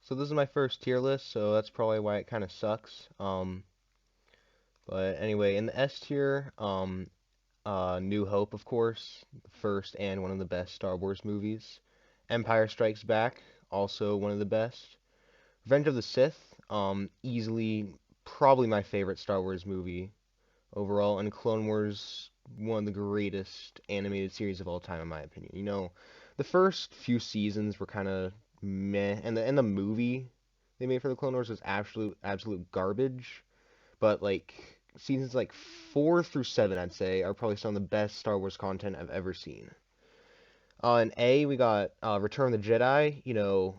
So this is my first tier list, so that's probably why it kind of sucks. But anyway, in the S tier, New Hope, of course, the first and one of the best Star Wars movies. Empire Strikes Back, also one of the best. Revenge of the Sith, easily probably my favorite Star Wars movie overall, and Clone Wars, one of the greatest animated series of all time, in my opinion. The first few seasons were kind of meh, and the movie they made for the Clone Wars was absolute garbage. But like seasons like 4 through 7, I'd say, are probably some of the best Star Wars content I've ever seen. In A, we got Return of the Jedi.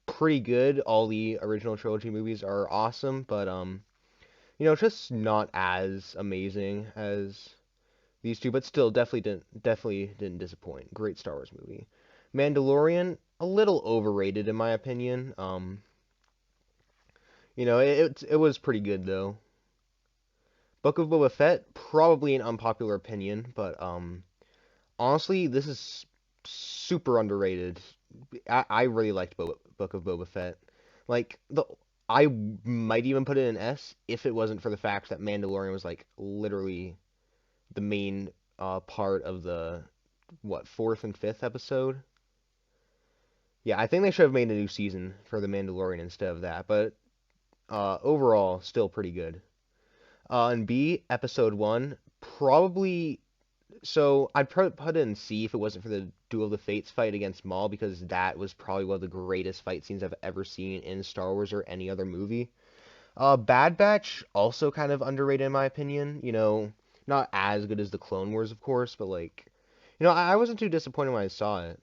Pretty good. All the original trilogy movies are awesome, but just not as amazing as these two, but still definitely didn't disappoint. Great Star Wars movie. Mandalorian, a little overrated in my opinion. It was pretty good though. Book of Boba Fett, probably an unpopular opinion, but honestly, this is super underrated. I really liked Book of Boba Fett. Like I might even put it in S if it wasn't for the fact that Mandalorian was like literally the main part of the fourth and fifth episode. Yeah, I think they should have made a new season for the Mandalorian instead of that, but overall, still pretty good. And B, episode one, probably. So I'd put it in C if it wasn't for the Duel of the Fates fight against Maul, because that was probably one of the greatest fight scenes I've ever seen in Star Wars or any other movie. Bad Batch, also kind of underrated in my opinion. Not as good as the Clone Wars, of course, but like, I wasn't too disappointed when I saw it.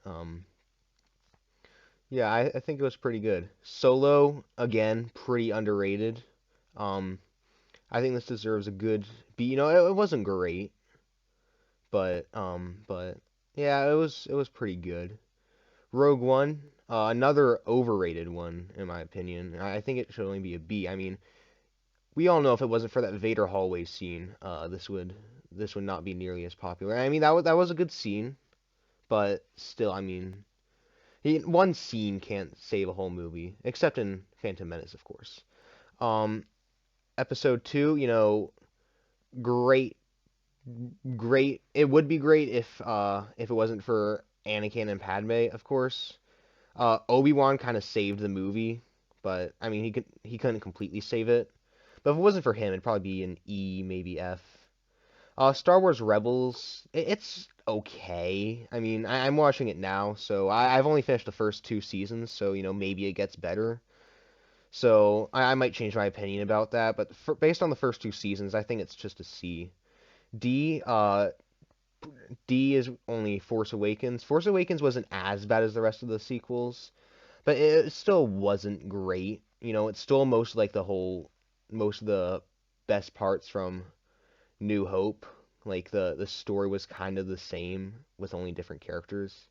Yeah, I think it was pretty good. Solo, again, pretty underrated. Um, I think this deserves a good B. It wasn't great, but yeah, it was pretty good. Rogue One, another overrated one in my opinion. I think it should only be a B. I mean, we all know if it wasn't for that Vader hallway scene, this would not be nearly as popular. I mean, that was a good scene, but still, I mean, one scene can't save a whole movie, except in Phantom Menace, of course. Um, Episode two, great, great. It would be great if it wasn't for Anakin and Padme, of course. Obi-Wan kind of saved the movie, but I mean, he couldn't completely save it. But if it wasn't for him, it'd probably be an E, maybe F. Star Wars Rebels, it's okay. I mean, I'm watching it now, so I've only finished the first 2 seasons, so maybe it gets better. So I might change my opinion about that, but based on the first 2 seasons, I think it's just a C. D, D is only Force Awakens. Force Awakens wasn't as bad as the rest of the sequels, but it still wasn't great. It stole most of the best parts from New Hope. Like the story was kind of the same with only different characters.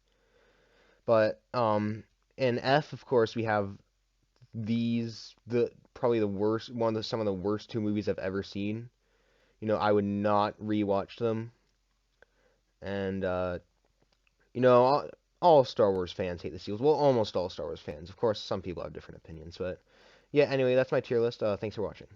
But in F, of course, we have the probably the worst some of the worst 2 movies I've ever seen. I would not rewatch them. And all Star Wars fans hate the sequels. Well, almost all Star Wars fans. Of course, some people have different opinions, but yeah. Anyway, that's my tier list. Thanks for watching.